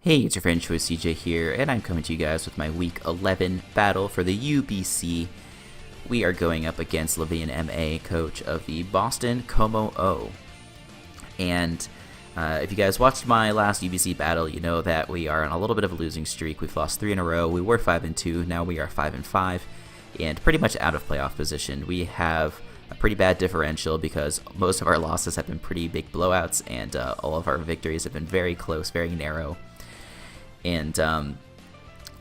Hey, it's your friend Choice CJ here, and I'm coming to you guys with my Week 11 battle for the UBC. We are going up against LevineMA, coach of the Boston Kommo-O. And if you guys watched my last UBC battle, you know that we are on a little bit of a losing streak. We've lost 3 in a row. We were 5-2, now we are 5-5, and pretty much out of playoff position. We have a pretty bad differential because most of our losses have been pretty big blowouts, and all of our victories have been very close, very narrow. And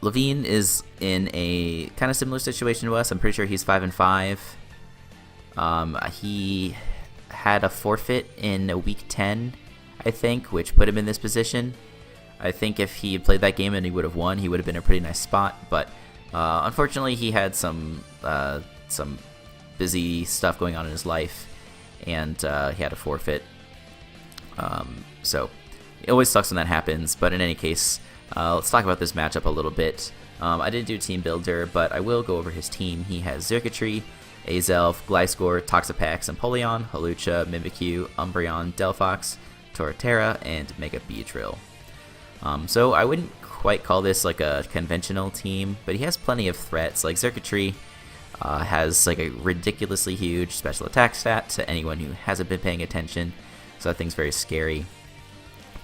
Levine is in a kind of similar situation to us. I'm pretty sure he's 5-5. He had a forfeit in week 10, I think, which put him in this position. I think if he had played that game and he would have won, he would have been in a pretty nice spot. But unfortunately, he had some busy stuff going on in his life, and he had a forfeit. So it always sucks when that happens. But in any case, let's talk about this matchup a little bit. I didn't do Team Builder, but I will go over his team. He has Xurkitree, Azelf, Gliscor, Toxapex, Empoleon, Hawlucha, Mimikyu, Umbreon, Delphox, Torterra, and Mega Beedrill. So I wouldn't quite call this like a conventional team, but he has plenty of threats. Like Xurkitree has like a ridiculously huge special attack stat to anyone who hasn't been paying attention, so that thing's very scary.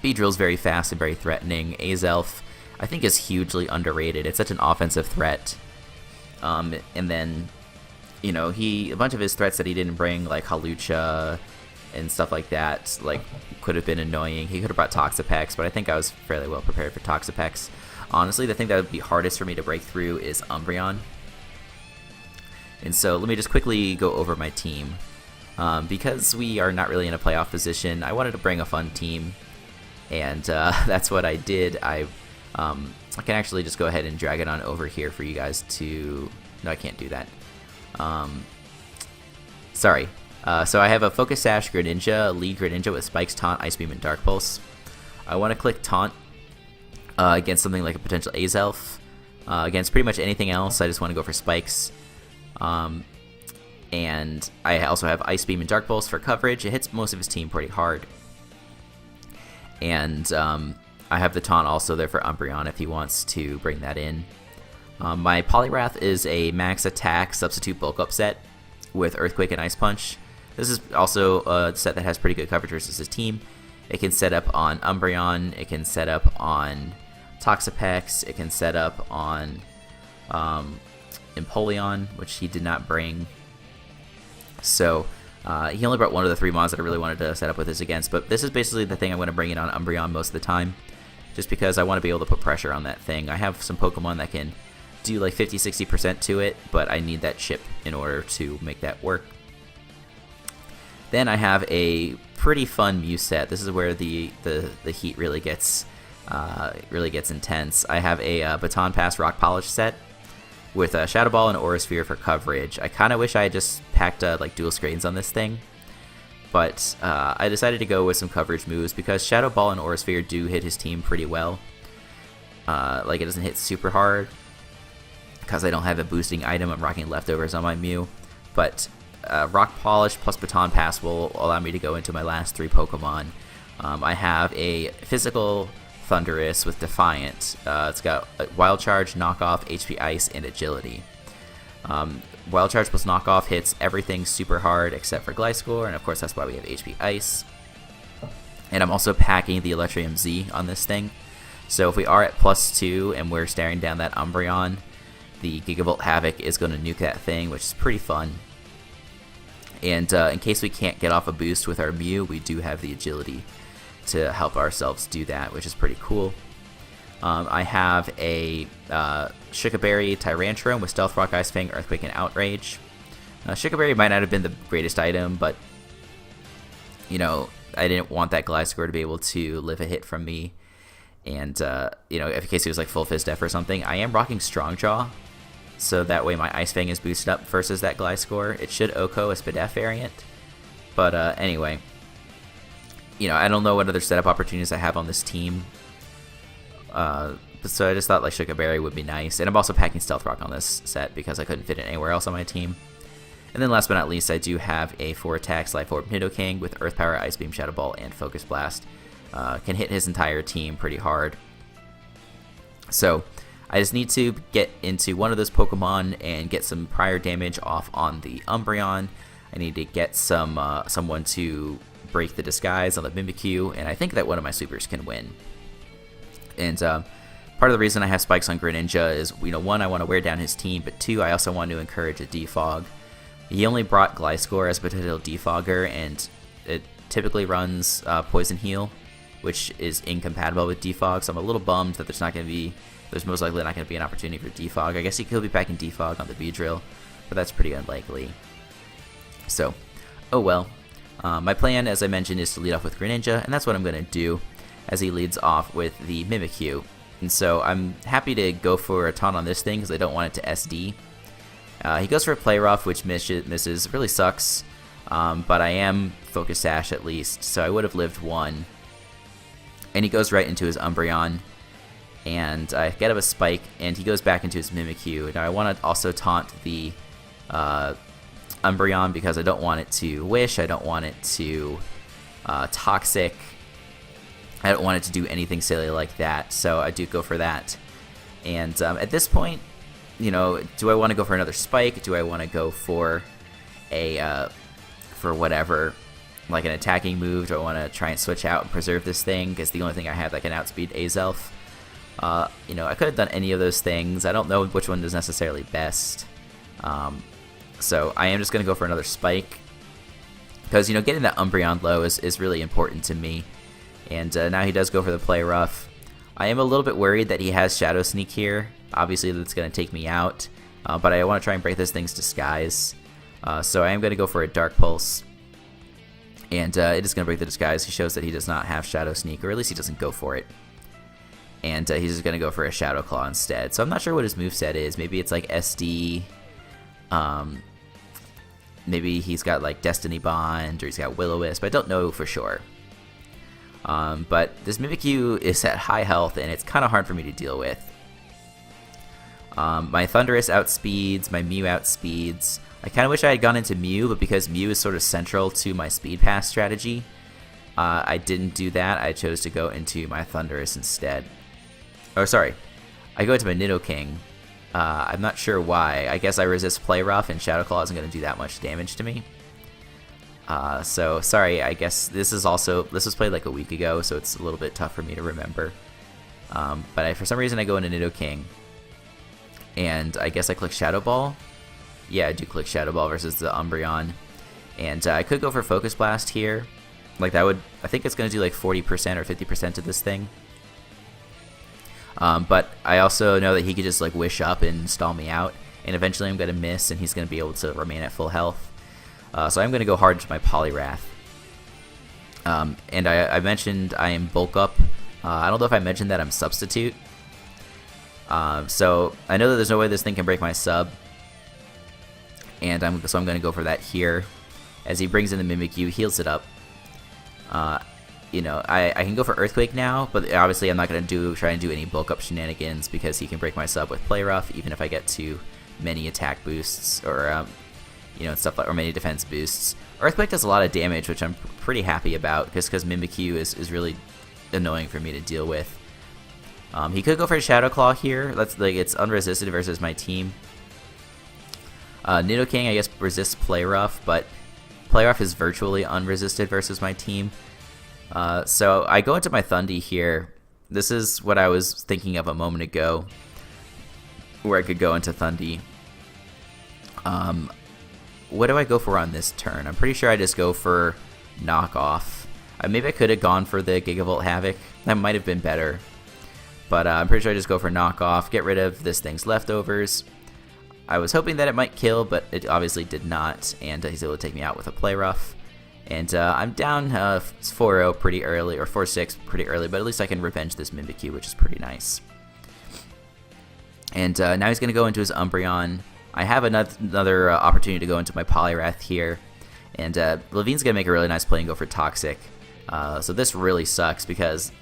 Beedrill's very fast and very threatening. Azelf, I think, is hugely underrated. It's such an offensive threat. And then, you know, a bunch of his threats that he didn't bring, like Hawlucha and stuff like that, like, could have been annoying. He could have brought Toxapex, but I think I was fairly well prepared for Toxapex. Honestly, the thing that would be hardest for me to break through is Umbreon. And so let me just quickly go over my team. Because we are not really in a playoff position, I wanted to bring a fun team. And that's what I did. I can actually just go ahead and drag it on over here for you guys to... No, I can't do that. Sorry. So I have a Focus Sash Greninja, Lead Greninja with Spikes, Taunt, Ice Beam, and Dark Pulse. I want to click Taunt against something like a potential Azelf. Against pretty much anything else, I just want to go for Spikes. And I also have Ice Beam and Dark Pulse for coverage. It hits most of his team pretty hard. And I have the Taunt also there for Umbreon if he wants to bring that in. My Poliwrath is a max attack substitute bulk up set with Earthquake and Ice Punch. This is also a set that has pretty good coverage versus his team. It can set up on Umbreon, it can set up on Toxapex, it can set up on Empoleon, which he did not bring. So he only brought one of the 3 mods that I really wanted to set up with this against, but this is basically the thing I'm going to bring in on Umbreon most of the time, just because I want to be able to put pressure on that thing. I have some Pokemon that can do like 50-60% to it, but I need that chip in order to make that work. Then I have a pretty fun Mew set. This is where the heat really gets intense. I have a Baton Pass Rock Polish set with a Shadow Ball and Aura Sphere for coverage. I kind of wish I had just packed like dual screens on this thing, but I decided to go with some coverage moves because Shadow Ball and Aura Sphere do hit his team pretty well. Like, it doesn't hit super hard because I don't have a boosting item. I'm rocking leftovers on my Mew, but Rock Polish plus Baton Pass will allow me to go into my last 3 Pokemon. I have a physical Thundurus with Defiant. It's got Wild Charge, Knockoff, HP Ice, and Agility. Wild Charge plus Knockoff hits everything super hard except for Gliscor, and of course that's why we have HP Ice. And I'm also packing the Electrium Z on this thing. So if we are at +2 and we're staring down that Umbreon, the Gigavolt Havoc is going to nuke that thing, which is pretty fun. And in case we can't get off a boost with our Mew, we do have the Agility to help ourselves do that, which is pretty cool. I have a Shikaberry Tyrantrum with Stealth Rock, Ice Fang, Earthquake, and Outrage. Shikaberry might not have been the greatest item, but you know, I didn't want that Gliscor to be able to live a hit from me. And you know, in case he was like full Fizz Def or something, I am rocking Strong Jaw, so that way my Ice Fang is boosted up versus that Gliscor. It should OHKO a Spadef variant, but anyway. You know, I don't know what other setup opportunities I have on this team. So I just thought like Shikaberry would be nice. And I'm also packing Stealth Rock on this set because I couldn't fit it anywhere else on my team. And then last but not least, I do have a 4 attacks Life Orb Nidoking with Earth Power, Ice Beam, Shadow Ball, and Focus Blast. Can hit his entire team pretty hard. So I just need to get into one of those Pokemon and get some prior damage off on the Umbreon. I need to get someone to break the disguise on the Mimikyu, and I think that one of my supers can win. And part of the reason I have spikes on Greninja is, one, I want to wear down his team, but two, I also want to encourage a defog. He only brought Gliscor as a potential defogger, and it typically runs Poison Heal, which is incompatible with defog, so I'm a little bummed that there's most likely not going to be an opportunity for defog. I guess he could be back in defog on the Beedrill, but that's pretty unlikely. So, oh well. My plan, as I mentioned, is to lead off with Greninja, and that's what I'm going to do as he leads off with the Mimikyu. And so I'm happy to go for a taunt on this thing because I don't want it to SD. He goes for a Play Rough, which misses. Really sucks, but I am Focus Sash at least, so I would have lived one. And he goes right into his Umbreon, and I get up a Spike, and he goes back into his Mimikyu. Now I want to also taunt the Umbreon because I don't want it to Wish, I don't want it to Toxic, I don't want it to do anything silly like that, so I do go for that. And at this point, do I want to go for another Spike? Do I want to go for whatever, like an attacking move? Do I want to try and switch out and preserve this thing? Because the only thing I have that can outspeed Azelf. I could have done any of those things. I don't know which one is necessarily best. So I am just going to go for another Spike. Because, getting that Umbreon low is really important to me. And now he does go for the Play Rough. I am a little bit worried that he has Shadow Sneak here. Obviously, that's going to take me out. But I want to try and break this thing's disguise. So I am going to go for a Dark Pulse. And it is going to break the disguise. He shows that he does not have Shadow Sneak, or at least he doesn't go for it. And he's just going to go for a Shadow Claw instead. So I'm not sure what his moveset is. Maybe it's like SD. Maybe he's got like Destiny Bond, or he's got Will-O-Wisp. I don't know for sure. But this Mimikyu is at high health, and it's kind of hard for me to deal with. My Thundurus outspeeds, my Mew outspeeds. I kind of wish I had gone into Mew, but because Mew is sort of central to my Speed Pass strategy, I didn't do that. I chose to go into my Thundurus instead. Oh, sorry. I go into my Nidoking. I'm not sure why. I guess I resist Play Rough, and Shadow Claw isn't going to do that much damage to me. So, sorry, I guess this was played like a week ago, so it's a little bit tough for me to remember. But for some reason I go into Nidoking, and I guess I click Shadow Ball. Yeah, I do click Shadow Ball versus the Umbreon. And I could go for Focus Blast here. Like that would, I think it's going to do like 40% or 50% to this thing. But I also know that he could just like Wish Up and stall me out. And eventually I'm going to miss, and he's going to be able to remain at full health. So I'm going to go hard into my Poliwrath. And I mentioned I am Bulk Up. I don't know if I mentioned that I'm Substitute. So I know that there's no way this thing can break my sub. And so I'm going to go for that here. As he brings in the Mimikyu, heals it up. I can go for Earthquake now, but obviously I'm not going to try and do any Bulk Up shenanigans because he can break my sub with Play Rough, even if I get too many attack boosts or stuff like, or many defense boosts. Earthquake does a lot of damage, which I'm pretty happy about, just because Mimikyu is really annoying for me to deal with. He could go for a Shadow Claw here. That's like it's unresisted versus my team. Nidoking, I guess, resists Play Rough, but Play Rough is virtually unresisted versus my team. So I go into my Thundy here. This is what I was thinking of a moment ago, where I could go into Thundy. What do I go for on this turn? I'm pretty sure I just go for Knock Off. Maybe I could have gone for the Gigavolt Havoc. That might have been better. But I'm pretty sure I just go for Knock Off, get rid of this thing's leftovers. I was hoping that it might kill, but it obviously did not, and he's able to take me out with a Play Rough. And I'm down 4-0 pretty early, or 4-6 pretty early, but at least I can revenge this Mimikyu, which is pretty nice. And now he's going to go into his Umbreon. I have another opportunity to go into my Poliwrath here, and Levine's going to make a really nice play and go for Toxic. So this really sucks because,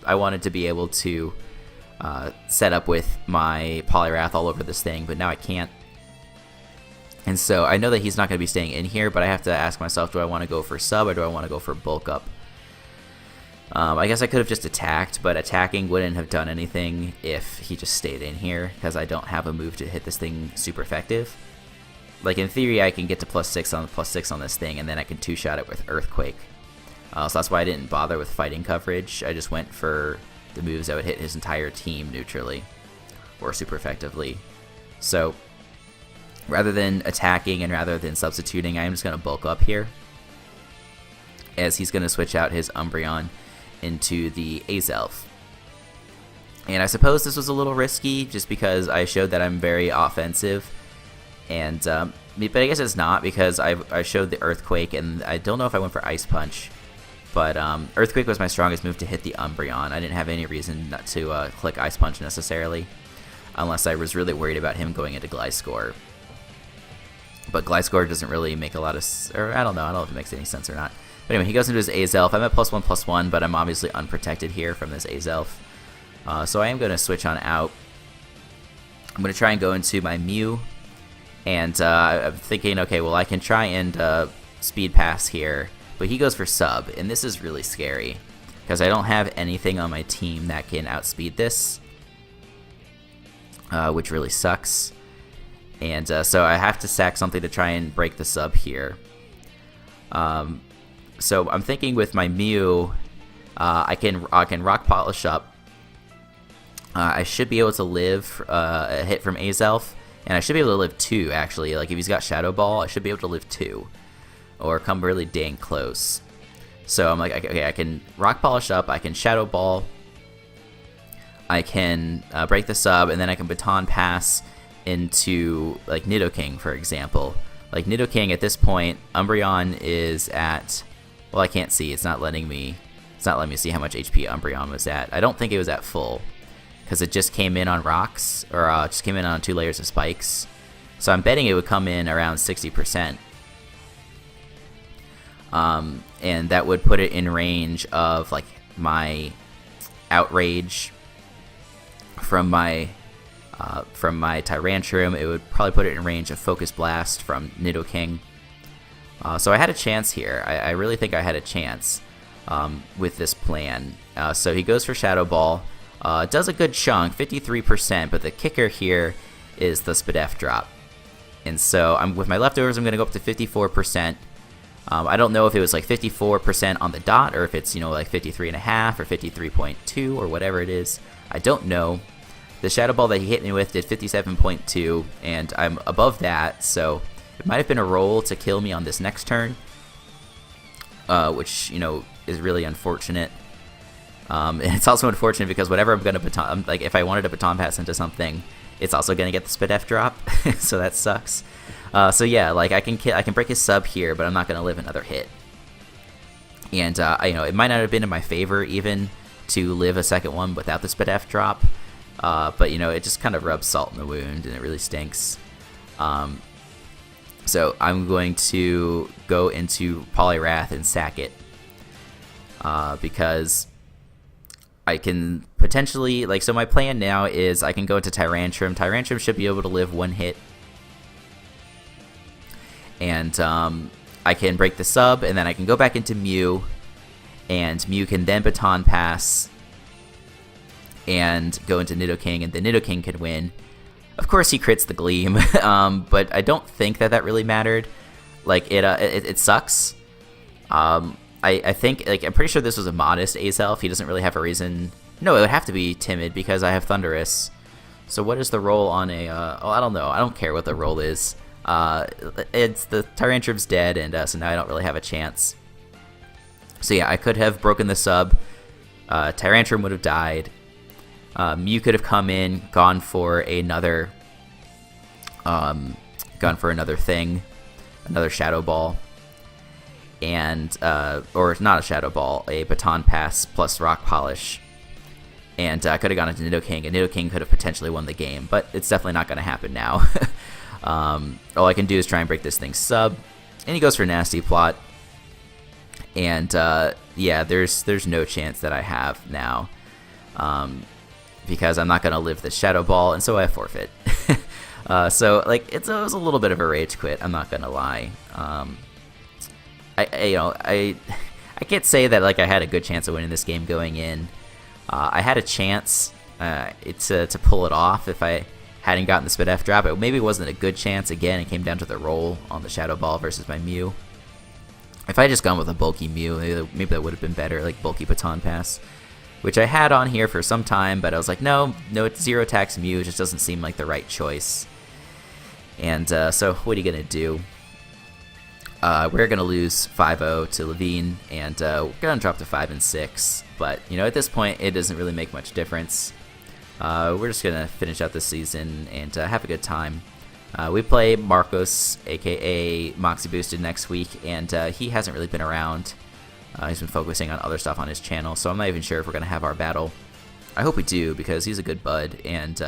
I wanted to be able to set up with my Poliwrath all over this thing, but now I can't. And so I know that he's not going to be staying in here, but I have to ask myself, do I want to go for Sub or do I want to go for Bulk Up? I guess I could have just attacked, but attacking wouldn't have done anything if he just stayed in here, because I don't have a move to hit this thing super effective. Like, in theory, I can get to +6 on this thing, and then I can two-shot it with Earthquake. So that's why I didn't bother with fighting coverage. I just went for the moves that would hit his entire team neutrally, or super effectively. So, rather than attacking and rather than substituting, I'm just going to bulk up here, as he's going to switch out his Umbreon into the Azelf. And I suppose this was a little risky, just because I showed that I'm very offensive. And but I guess it's not, because I showed the Earthquake, and I don't know if I went for Ice Punch. But Earthquake was my strongest move to hit the Umbreon. I didn't have any reason not to click Ice Punch necessarily, unless I was really worried about him going into Gliscor. But Gliscor doesn't really make a lot of... or I don't know if it makes any sense or not. But anyway, he goes into his Azelf. I'm at +1/+1, but I'm obviously unprotected here from this Azelf. So I am going to switch on out. I'm going to try and go into my Mew. And I'm thinking, okay, well, I can try and Speed Pass here. But he goes for Sub, and this is really scary, because I don't have anything on my team that can outspeed this, which really sucks. And so I have to sack something to try and break the Sub here. So I'm thinking with my Mew, I can Rock Polish up. I should be able to live a hit from Azelf, and I should be able to live 2, actually. Like, if he's got Shadow Ball, I should be able to live 2, or come really dang close. So I'm like, okay, I can Rock Polish up, I can Shadow Ball, I can break the Sub, and then I can Baton Pass into, like, Nidoking, for example. Like, Nidoking at this point, Umbreon is at... well, I can't see. It's not letting me see how much HP Umbreon was at. I don't think it was at full, because it just came in on rocks, or just came in on 2 layers of spikes. So I'm betting it would come in around 60%. And that would put it in range of, like, my Outrage from my Tyrantrum. It would probably put it in range of Focus Blast from Nidoking. So I had a chance here. I really think I had a chance with this plan. So he goes for Shadow Ball. Does a good chunk, 53%, but the kicker here is the Spadef drop. And so with my leftovers, I'm going to go up to 54%. I don't know if it was like 54% on the dot, or if it's, you know, like 53.5 or 53.2 or whatever it is. I don't know. The Shadow Ball that he hit me with did 57.2, and I'm above that, so it might have been a roll to kill me on this next turn, which, you know, is really unfortunate. And it's also unfortunate because whatever I'm going to baton, like, if I wanted to Baton Pass into something, it's also going to get the Spadef drop, so that sucks. So yeah, like, I can break his Sub here, but I'm not going to live another hit. And you know, it might not have been in my favor even to live a second one without the Spadef drop, but, you know, it just kind of rubs salt in the wound, and it really stinks. So I'm going to go into Poliwrath and sack it, because I can potentially, like, so my plan now is I can go into Tyrantrum. Tyrantrum should be able to live 1 hit, and I can break the Sub, and then I can go back into Mew, and Mew can then Baton Pass and go into Nidoking, and the Nidoking can win. Of course, he crits the Gleam, but I don't think that really mattered. Like, it sucks. I think, like, I'm pretty sure this was a modest Azelf. He doesn't really have a reason. No, it would have to be Timid because I have Thundurus. So what is the roll on a? Oh, I don't know. I don't care what the roll is. It's the Tyrantrum's dead, and so now I don't really have a chance. So yeah, I could have broken the Sub. Tyrantrum would have died. Mew could have come in, gone for another thing, another Shadow Ball, and or not a Shadow Ball, a Baton Pass plus Rock Polish, and I could have gone into Nidoking, and Nidoking could have potentially won the game, but it's definitely not going to happen now. All I can do is try and break this thing's Sub, and he goes for Nasty Plot, and yeah, there's no chance that I have now. Because I'm not going to live the Shadow Ball, and so I forfeit. So, like, it was a little bit of a rage quit, I'm not going to lie. I I can't say that like I had a good chance of winning this game going in. I had a chance to pull it off if I hadn't gotten the Spit F drop. It maybe wasn't a good chance. Again, it came down to the roll on the Shadow Ball versus my Mew. If I had just gone with a bulky Mew, maybe that would have been better, like bulky Baton Pass, which I had on here for some time, but I was like, no, zero attacks Mew just doesn't seem like the right choice. And so what are you going to do? We're going to lose 5-0 to Levine, and we're going to drop to 5 and 6. But, you know, at this point, it doesn't really make much difference. We're just going to finish out this season and have a good time. We play Marcos, a.k.a. Moxie Boosted, next week, and he hasn't really been around. He's been focusing on other stuff on his channel, so I'm not even sure if we're going to have our battle. I hope we do, because he's a good bud, and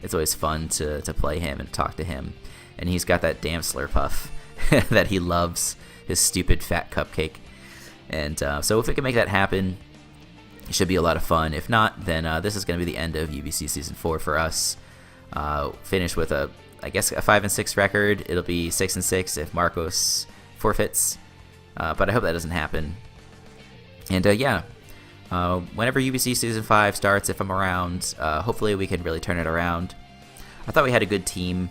it's always fun to play him and talk to him. And he's got that damn Slurpuff that he loves, his stupid fat cupcake. And so if we can make that happen, it should be a lot of fun. If not, then this is going to be the end of UBC Season 4 for us. Finish with I guess a 5 and 6 record. It'll be 6 and 6 if Marcos forfeits. But I hope that doesn't happen. And yeah, whenever UBC Season 5 starts, if I'm around, hopefully we can really turn it around. I thought we had a good team,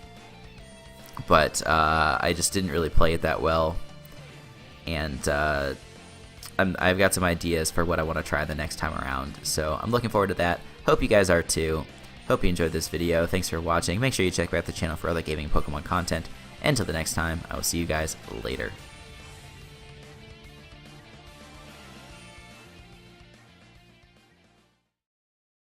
but I just didn't really play it that well. And I've got some ideas for what I want to try the next time around, so I'm looking forward to that. Hope you guys are too. Hope you enjoyed this video. Thanks for watching. Make sure you check out the channel for other gaming Pokemon content. And until the next time, I will see you guys later.